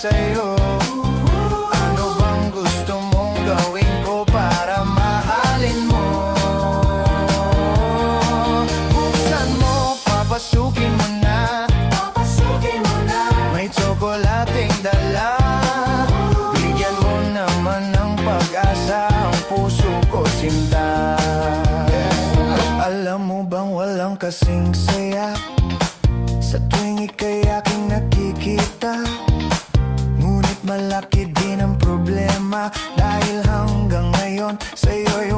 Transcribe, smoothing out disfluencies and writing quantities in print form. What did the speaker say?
sa'yo. Ano bang gusto mong gawin ko para mahalin mo? Buksan mo, papasukin mo na. May tsokolating dala. Bigyan mo naman ng pag-asa ang puso ko, sinta. Alam mo bang walang kasing saya sa tuwing ika'y aking nakikita? Ngunit malaki din ang problema dahil hanggang ngayon sa'yo'y